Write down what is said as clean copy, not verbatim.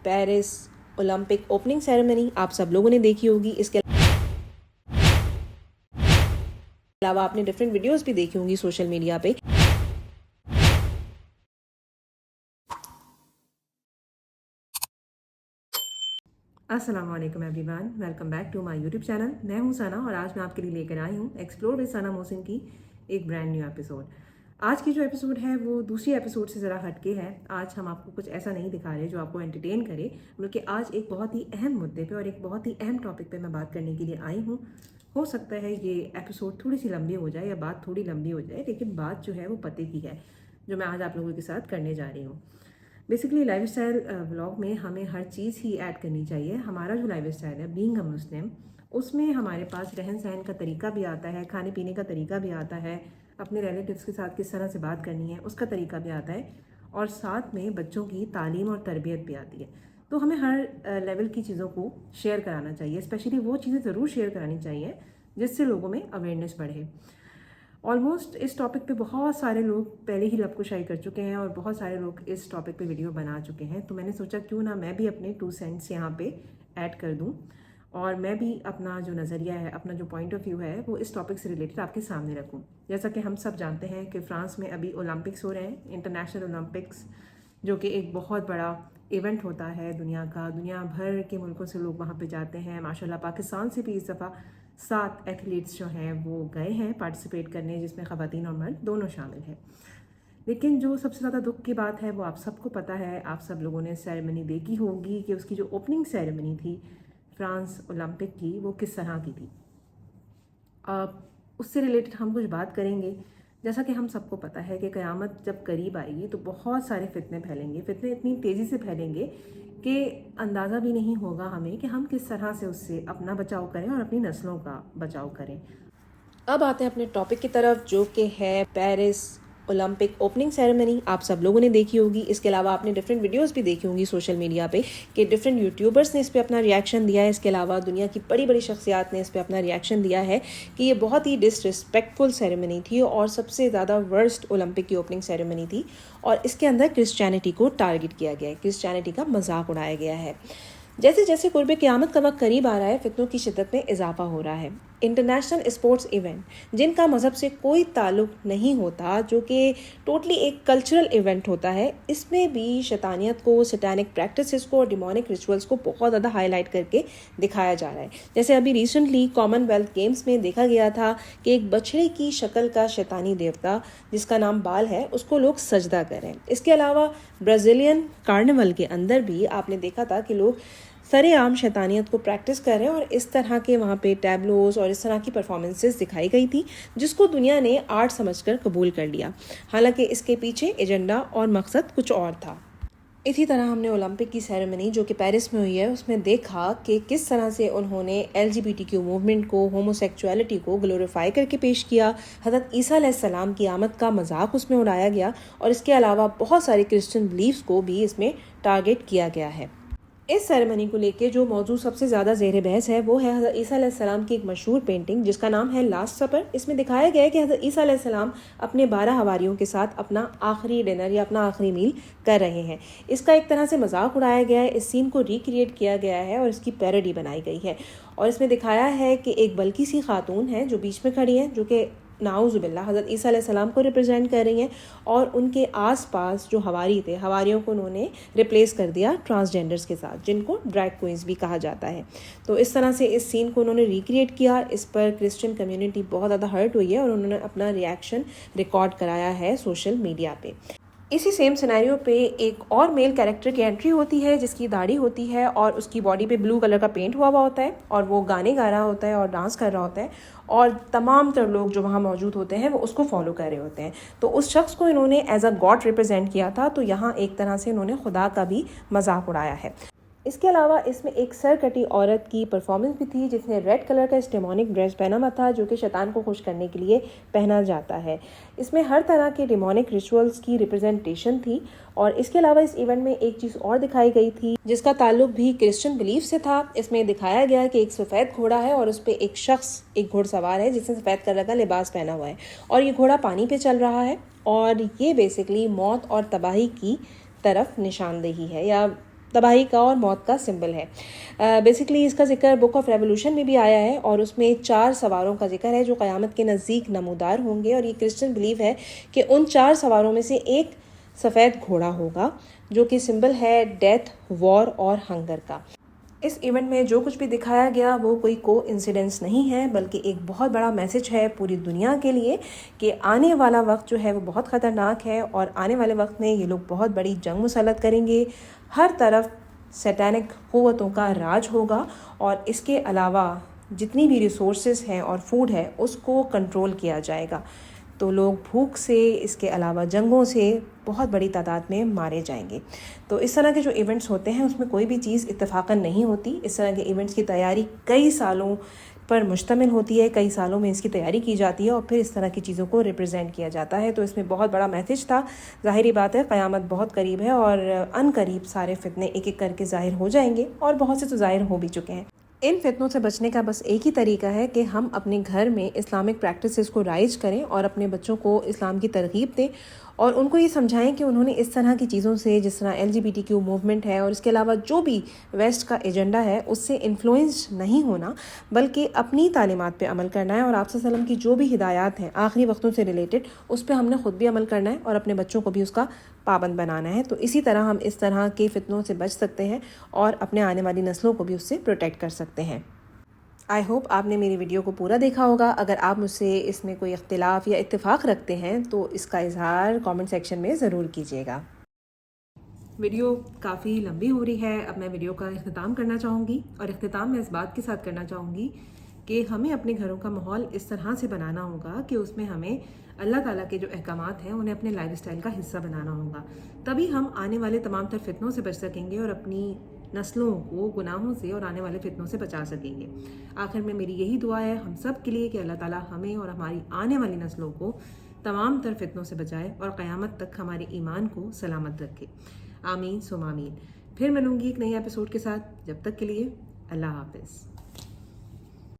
Paris Olympic opening ceremony आप सब लोगों ने देखी होगी। इसके अलावा आपने डिफरेंट वीडियोस भी देखी होंगी सोशल मीडिया पे। अस्सलाम वालेकुम everyone, welcome back to my YouTube channel. मैं हूं सना और आज मैं आपके लिए लेकर आई हूं एक्सप्लोर विद सना मोहसिन की एक ब्रांड न्यू एपिसोड। आज की जो एपिसोड है वो दूसरी एपिसोड से ज़रा हटके है। आज हम आपको कुछ ऐसा नहीं दिखा रहे जो आपको एंटरटेन करे, बल्कि आज एक बहुत ही अहम मुद्दे पे और एक बहुत ही अहम टॉपिक पे मैं बात करने के लिए आई हूँ। हो सकता है ये एपिसोड थोड़ी सी लंबी हो जाए या बात थोड़ी लंबी हो जाए, लेकिन बात जो है वो पते की है जो मैं आज आप लोगों के साथ करने जा रही हूँ। बेसिकली लाइफस्टाइल व्लॉग में हमें हर चीज़ ही ऐड करनी चाहिए। हमारा जो लाइफस्टाइल है बीइंग अ मुस्लिम, उसमें हमारे पास रहन सहन का तरीका भी आता है, खाने पीने का तरीका भी आता है, अपने रिलेटिव्स के साथ किस तरह से बात करनी है उसका तरीका भी आता है, और साथ में बच्चों की तालीम और तरबियत भी आती है। तो हमें हर लेवल की चीज़ों को शेयर कराना चाहिए। स्पेशली वो चीज़ें ज़रूर शेयर करानी चाहिए जिससे लोगों में अवेयरनेस बढ़े। ऑलमोस्ट इस टॉपिक पे बहुत सारे लोग पहले ही लबकुशाई कर चुके हैं और बहुत सारे लोग इस टॉपिक पे वीडियो बना चुके हैं, तो मैंने सोचा क्यों ना मैं भी अपने 2 सेंट्स यहाँ पे ऐड कर दूँ और मैं भी अपना जो नज़रिया है, अपना जो पॉइंट ऑफ व्यू है वो इस टॉपिक से रिलेटेड आपके सामने रखूँ। जैसा कि हम सब जानते हैं कि फ्रांस में अभी ओलंपिक्स हो रहे हैं, इंटरनेशनल ओलंपिक्स, जो कि एक बहुत बड़ा इवेंट होता है दुनिया का। दुनिया भर के मुल्कों से लोग वहाँ पे जाते हैं। माशाल्लाह पाकिस्तान से भी इस दफ़ा 7 एथलीट्स जो हैं वो गए हैं पार्टिसिपेट करने, जिसमें ख़वातीन और मर्द दोनों शामिल हैं। लेकिन जो सबसे ज़्यादा दुख की बात है वो आप सबको पता है, आप सब लोगों ने सेरेमनी देखी होगी कि उसकी जो ओपनिंग सेरेमनी थी फ्रांस ओलंपिक की, वो किस तरह की थी। उससे रिलेटेड हम कुछ बात करेंगे। जैसा कि हम सबको पता है कि क़यामत जब करीब आएगी तो बहुत सारे फितने फैलेंगे। फितने इतनी तेज़ी से फैलेंगे कि अंदाज़ा भी नहीं होगा हमें कि हम किस तरह से उससे अपना बचाव करें और अपनी नस्लों का बचाव करें। अब आते हैं अपने टॉपिक की तरफ, जो कि है पेरिस ओलंपिक ओपनिंग सेरेमनी आप सब लोगों ने देखी होगी। इसके अलावा आपने डिफरेंट वीडियोस भी देखी होंगी सोशल मीडिया पे कि डिफरेंट यूट्यूबर्स ने इस पे अपना रिएक्शन दिया है। इसके अलावा दुनिया की बड़ी बड़ी शख्सियात ने इस पे अपना रिएक्शन दिया है कि ये बहुत ही डिसरिस्पेक्टफुल सेरेमनी थी और सबसे ज़्यादा वर्स्ट ओलंपिक की ओपनिंग सेरेमनी थी, और इसके अंदर क्रिश्चियनिटी को टारगेट किया गया है, क्रिश्चियनिटी का मजाक उड़ाया गया है। जैसे जैसे कुर्ब क़यामत का वक्त करीब आ रहा है, फितनों की शिद्दत में इजाफा हो रहा है। इंटरनेशनल स्पोर्ट्स इवेंट जिनका मज़हब से कोई ताल्लुक नहीं होता, जो कि टोटली एक कल्चरल इवेंट होता है, इसमें भी शैतानियत को, सैटानिक प्रैक्टिसेस को और डिमोनिक रिचुअल्स को बहुत ज़्यादा हाईलाइट करके दिखाया जा रहा है। जैसे अभी रिसेंटली कॉमनवेल्थ गेम्स में देखा गया था कि एक बछड़े की शक्ल का शैतानी देवता जिसका नाम बाल है, उसको लोग सजदा करें। इसके अलावा ब्राज़ीलियन कार्निवल के अंदर भी आपने देखा था कि लोग सरेआम शैतानियत को प्रैक्टिस कर रहे हैं, और इस तरह के वहाँ पे टैबलोस और इस तरह की परफॉर्मेंसेस दिखाई गई थी जिसको दुनिया ने आर्ट समझकर कबूल कर लिया। हालांकि इसके पीछे एजेंडा और मकसद कुछ और था। इसी तरह हमने ओलंपिक की सेरेमनी जो कि पेरिस में हुई है उसमें देखा कि किस तरह से उन्होंने LGBTQ मूवमेंट को, होमोसेक्सुअलिटी को ग्लोरीफाई करके पेश किया। हज़रत ईसा अलैहिस्सलाम की आमद का मजाक उसमें उड़ाया गया, और इसके अलावा बहुत सारे क्रिश्चियन बिलीफ्स को भी इसमें टारगेट किया गया है। इस सेरेमनी को लेके जो मौजू सबसे ज़्यादा ज़ेर बहस है वो है हज़रत ईसा अलैहिस्सलाम की एक मशहूर पेंटिंग जिसका नाम है लास्ट सपर। इसमें दिखाया गया है कि हज़रत ईसा अलैहिस्सलाम अपने 12 हवारियों के साथ अपना आखिरी डिनर या अपना आखिरी मील कर रहे हैं। इसका एक तरह से मजाक उड़ाया गया है, इस सीन को रिक्रिएट किया गया है और इसकी पैरोडी बनाई गई है। और इसमें दिखाया है कि एक बल्कि सी खातून है जो बीच में खड़ी हैं, जो कि नाउज़ुबिल्लाह हज़रत ईसा अलैहिस्सलाम को रिप्रेजेंट कर रही हैं, और उनके आसपास जो हवारी थे, हवारियों को उन्होंने रिप्लेस कर दिया ट्रांसजेंडर्स के साथ, जिनको ड्रैग क्वींस भी कहा जाता है। तो इस तरह से इस सीन को उन्होंने रिक्रिएट किया। इस पर क्रिश्चियन कम्युनिटी बहुत ज़्यादा हर्ट हुई है और उन्होंने अपना रिएक्शन रिकॉर्ड कराया है सोशल मीडिया पे। इसी सेम सिनेरियो पे एक और मेल कैरेक्टर की एंट्री होती है जिसकी दाढ़ी होती है और उसकी बॉडी पे ब्लू कलर का पेंट हुआ होता है, और वो गाने गा रहा होता है और डांस कर रहा होता है, और तमाम तर लोग जो वहाँ मौजूद होते हैं वो उसको फॉलो कर रहे होते हैं। तो उस शख्स को इन्होंने एज अ गॉड रिप्रेजेंट किया था, तो यहाँ एक तरह से इन्होंने खुदा का भी मजाक उड़ाया है। इसके अलावा इसमें एक सर कटी औरत की परफॉर्मेंस भी थी जिसने रेड कलर का डेमोनिक ड्रेस पहना हुआ था, जो कि शैतान को खुश करने के लिए पहना जाता है। इसमें हर तरह के डेमोनिक रिचुअल्स की रिप्रेजेंटेशन थी। और इसके अलावा इस इवेंट में एक चीज़ और दिखाई गई थी जिसका ताल्लुक भी क्रिश्चियन बिलीफ से था। इसमें दिखाया गया कि एक सफ़ेद घोड़ा है और उस पर एक शख्स, एक घुड़सवार है जिसने सफ़ेद कलर का लिबास पहना हुआ है, और ये घोड़ा पानी पे चल रहा है, और ये बेसिकली मौत और तबाही की तरफ निशानदेही है, या تباہی کا اور موت کا سمبل ہے۔ بیسکلی اس کا ذکر بک آف ریولوشن میں بھی آیا ہے اور اس میں 4 سواروں کا ذکر ہے جو قیامت کے نزدیک نمودار ہوں گے، اور یہ کرسچن بلیو ہے کہ ان 4 سواروں میں سے ایک سفید گھوڑا ہوگا جو کہ سمبل ہے ڈیتھ، وار اور ہنگر کا۔ اس ایونٹ میں جو کچھ بھی دکھایا گیا وہ کوئی کو انسیڈنس نہیں ہے، بلکہ ایک بہت بڑا میسج ہے پوری دنیا کے لیے کہ آنے والا وقت جو ہے وہ بہت خطرناک ہے، اور آنے والے وقت میں یہ لوگ بہت بڑی جنگ مسلط کریں گے، ہر طرف سیٹینک قوتوں کا راج ہوگا، اور اس کے علاوہ جتنی بھی ریسورسز ہیں اور فوڈ ہے اس کو کنٹرول کیا جائے گا، تو لوگ بھوک سے، اس کے علاوہ جنگوں سے بہت بڑی تعداد میں مارے جائیں گے۔ تو اس طرح کے جو ایونٹس ہوتے ہیں اس میں کوئی بھی چیز اتفاقاً نہیں ہوتی، اس طرح کے ایونٹس کی تیاری کئی سالوں پر مشتمل ہوتی ہے، کئی سالوں میں اس کی تیاری کی جاتی ہے اور پھر اس طرح کی چیزوں کو ریپرزینٹ کیا جاتا ہے۔ تو اس میں بہت بڑا میسج تھا۔ ظاہری بات ہے قیامت بہت قریب ہے اور ان قریب سارے فتنے ایک ایک کر کے ظاہر ہو جائیں گے، اور بہت سے تو ظاہر ہو بھی چکے ہیں۔ ان فتنوں سے بچنے کا بس ایک ہی طریقہ ہے کہ ہم اپنے گھر میں اسلامک پریکٹسز کو رائج کریں اور اپنے بچوں کو اسلام کی ترغیب دیں، اور ان کو یہ سمجھائیں کہ انہوں نے اس طرح کی چیزوں سے، جس طرح LGBTQ موومنٹ ہے اور اس کے علاوہ جو بھی ویسٹ کا ایجنڈا ہے، اس سے انفلوئنس نہیں ہونا، بلکہ اپنی تعلیمات پہ عمل کرنا ہے، اور آپ صلی اللہ علیہ وسلم کی جو بھی ہدایات ہیں آخری وقتوں سے ریلیٹڈ، اس پہ ہم نے خود بھی عمل کرنا ہے اور اپنے بچوں کو بھی اس کا پابند بنانا ہے۔ تو اسی طرح ہم اس طرح کے فتنوں سے بچ سکتے ہیں اور اپنے آنے والی نسلوں کو بھی اس سے پروٹیکٹ کر سکتے ہیں۔ آئی ہوپ آپ نے میری ویڈیو کو پورا دیکھا ہوگا۔ اگر آپ مجھ سے اس میں کوئی اختلاف یا اتفاق رکھتے ہیں تو اس کا اظہار کامنٹ سیکشن میں ضرور کیجیے گا۔ ویڈیو کافی لمبی ہو رہی ہے، اب میں ویڈیو کا اختتام کرنا چاہوں گی، اور اختتام میں اس بات کے ساتھ کرنا چاہوں گی کہ ہمیں اپنے گھروں کا ماحول اس طرح سے بنانا ہوگا کہ اس میں ہمیں اللہ تعالیٰ کے جو احکامات ہیں انہیں اپنے لائف اسٹائل کا حصہ بنانا ہوگا، تبھی ہم آنے والے تمام تر فتنوں سے بچ سکیں گے اور اپنی نسلوں کو گناہوں سے اور آنے والے فتنوں سے بچا سکیں گے۔ آخر میں میری یہی دعا ہے ہم سب کے لیے کہ اللہ تعالیٰ ہمیں اور ہماری آنے والی نسلوں کو تمام تر فتنوں سے بچائے اور قیامت تک ہمارے ایمان کو سلامت رکھے۔ آمین ثم آمین۔ پھر ملوں گی ایک نئی ایپیسوڈ کے ساتھ، جب تک کے لیے اللہ حافظ۔